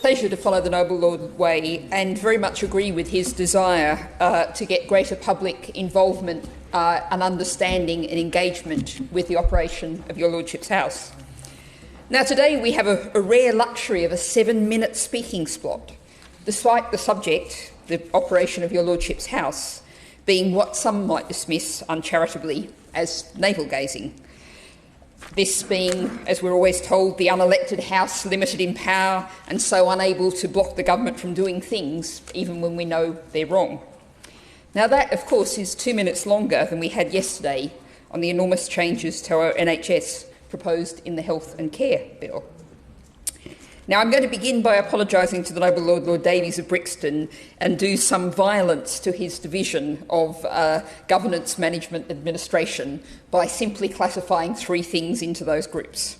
pleasure to follow the Noble Lord Way and very much agree with his desire to get greater public involvement and understanding and engagement with the operation of your Lordship's House. Now, today we have a rare luxury of a 7-minute speaking slot, despite the subject, the operation of your Lordship's House, being what some might dismiss uncharitably as navel-gazing. This being, as we're always told, the unelected House limited in power and so unable to block the government from doing things, even when we know they're wrong. Now that, of course, is 2 minutes longer than we had yesterday on the enormous changes to our NHS proposed in the Health and Care Bill. Now, I'm going to begin by apologising to the Noble Lord, Lord Davies of Brixton, and do some violence to his division of governance, management, administration by simply classifying 3 things into those groups.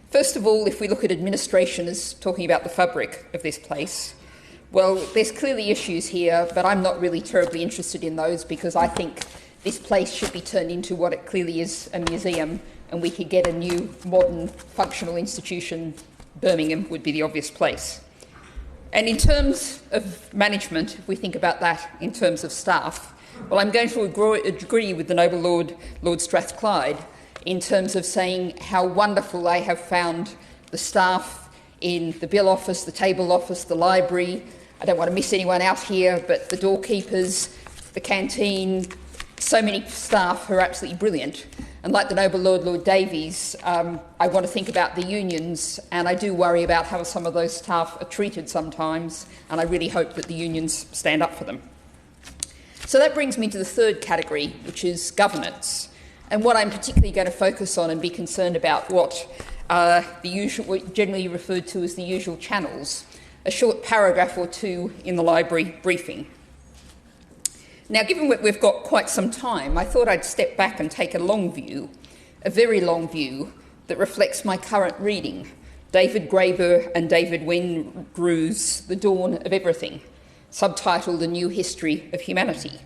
First of all, if we look at administration as talking about the fabric of this place, well, there's clearly issues here, but I'm not really terribly interested in those because I think this place should be turned into what it clearly is, a museum, and we could get a new, modern, functional institution. Birmingham would be the obvious place. And in terms of management, if we think about that in terms of staff, well, I'm going to agree with the Noble Lord, Lord Strathclyde, in terms of saying how wonderful they have found the staff in the bill office, the table office, the library. I don't want to miss anyone out here, but the doorkeepers, the canteen, so many staff who are absolutely brilliant. And like the Noble Lord, Lord Davies, I want to think about the unions, and I do worry about how some of those staff are treated sometimes, and I really hope that the unions stand up for them. So that brings me to the third category, which is governance, and what I'm particularly going to focus on and be concerned about what generally referred to as the usual channels, a short paragraph or two in the library briefing. Now, given that we've got quite some time, I thought I'd step back and take a long view, a very long view, that reflects my current reading, David Graeber and David Wengrew's The Dawn of Everything, subtitled A New History of Humanity.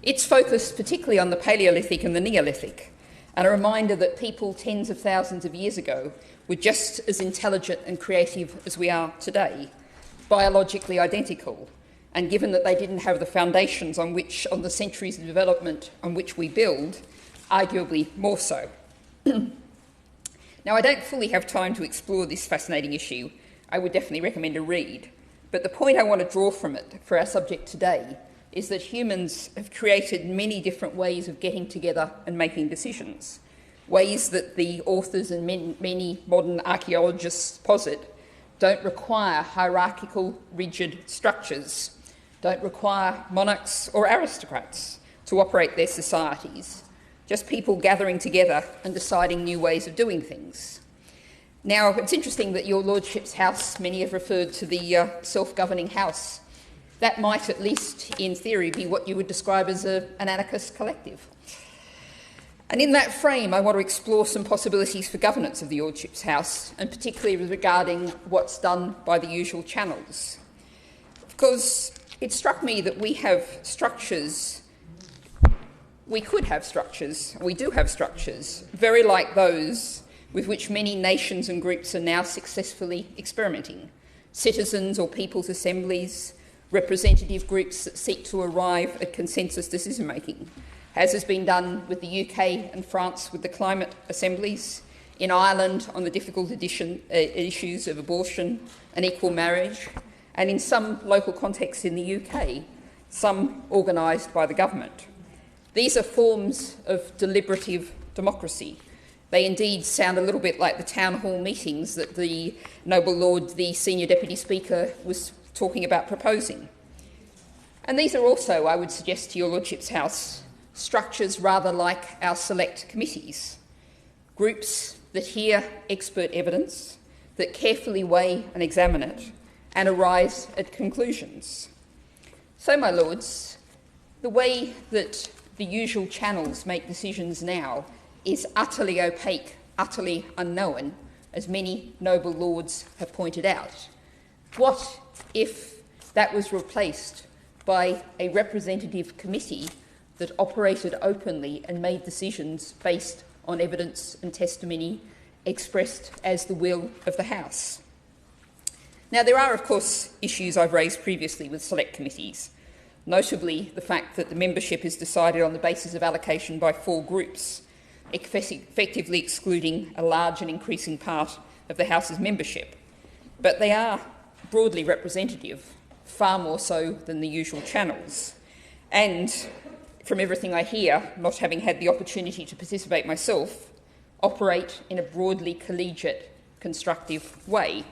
It's focused particularly on the Paleolithic and the Neolithic, and a reminder that people tens of thousands of years ago were just as intelligent and creative as we are today, biologically identical, and given that they didn't have the foundations on the centuries of development on which we build, arguably more so. Now, I don't fully have time to explore this fascinating issue. I would definitely recommend a read. But the point I want to draw from it for our subject today is that humans have created many different ways of getting together and making decisions, ways that the authors and many modern archaeologists posit don't require hierarchical, rigid structures, don't require monarchs or aristocrats to operate their societies, just people gathering together and deciding new ways of doing things. Now, it's interesting that your Lordship's House, many have referred to the self-governing house. That might, at least in theory, be what you would describe as an anarchist collective. And in that frame, I want to explore some possibilities for governance of the Lordship's House, and particularly regarding what's done by the usual channels. Because it struck me that we have structures, we could have structures, we do have structures, very like those with which many nations and groups are now successfully experimenting. Citizens or people's assemblies, representative groups that seek to arrive at consensus decision-making, as has been done with the UK and France with the climate assemblies, in Ireland on the difficult issues of abortion and equal marriage, and in some local contexts in the UK, some organised by the government. These are forms of deliberative democracy. They indeed sound a little bit like the town hall meetings that the Noble Lord, the Senior Deputy Speaker, was talking about proposing. And these are also, I would suggest to your Lordship's House, structures rather like our select committees, groups that hear expert evidence, that carefully weigh and examine it, and arrive at conclusions. So, my lords, the way that the usual channels make decisions now is utterly opaque, utterly unknown, as many noble lords have pointed out. What if that was replaced by a representative committee that operated openly and made decisions based on evidence and testimony expressed as the will of the House? Now, there are, of course, issues I've raised previously with select committees, notably the fact that the membership is decided on the basis of allocation by 4 groups, effectively excluding a large and increasing part of the House's membership. But they are broadly representative, far more so than the usual channels. And from everything I hear, not having had the opportunity to participate myself, operate in a broadly collegiate, constructive way.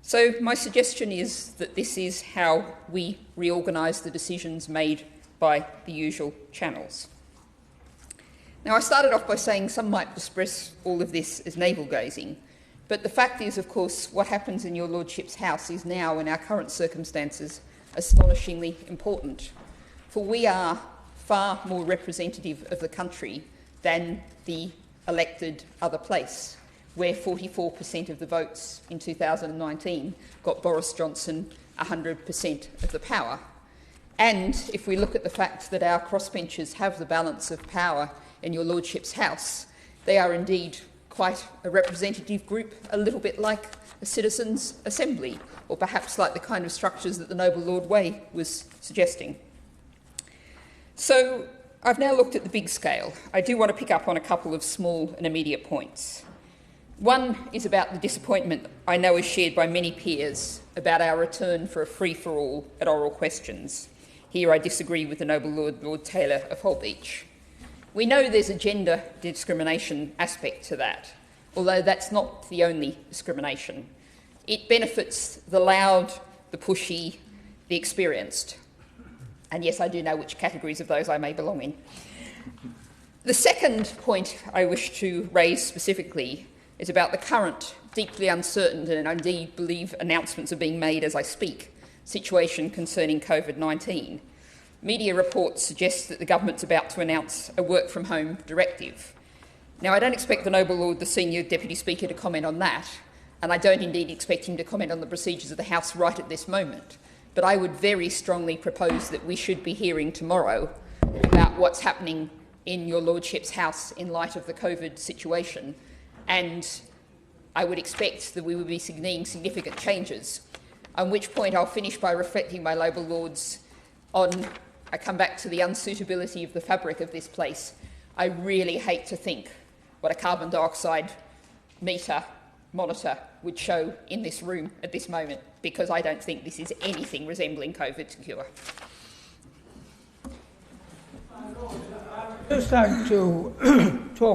So my suggestion is that this is how we reorganise the decisions made by the usual channels. Now, I started off by saying some might express all of this as navel-gazing, but the fact is, of course, what happens in your Lordship's House is now, in our current circumstances, astonishingly important. For we are far more representative of the country than the elected other place, where 44% of the votes in 2019 got Boris Johnson 100% of the power. And if we look at the fact that our crossbenchers have the balance of power in your Lordship's House, they are indeed quite a representative group, a little bit like a citizens' assembly, or perhaps like the kind of structures that the noble Lord Way was suggesting. So I've now looked at the big scale. I do want to pick up on a couple of small and immediate points. One is about the disappointment I know is shared by many peers about our return for a free-for-all at oral questions. Here I disagree with the noble Lord, Lord Taylor of Holbeach. We know there's a gender discrimination aspect to that, although that's not the only discrimination. It benefits the loud, the pushy, the experienced. And yes, I do know which categories of those I may belong in. The second point I wish to raise specifically is about the current, deeply uncertain, and I indeed believe announcements are being made as I speak, situation concerning COVID-19. Media reports suggest that the government's about to announce a work-from-home directive. Now, I don't expect the noble Lord, the Senior Deputy Speaker, to comment on that, and I don't indeed expect him to comment on the procedures of the House right at this moment, but I would very strongly propose that we should be hearing tomorrow about what's happening in your Lordship's House in light of the COVID situation, and I would expect that we will be seeing significant changes, at which point I'll finish by reflecting, my noble Lords, on, I come back to the unsuitability of the fabric of this place. I really hate to think what a carbon dioxide monitor would show in this room at this moment, because I don't think this is anything resembling COVID to cure. I'd just like to talk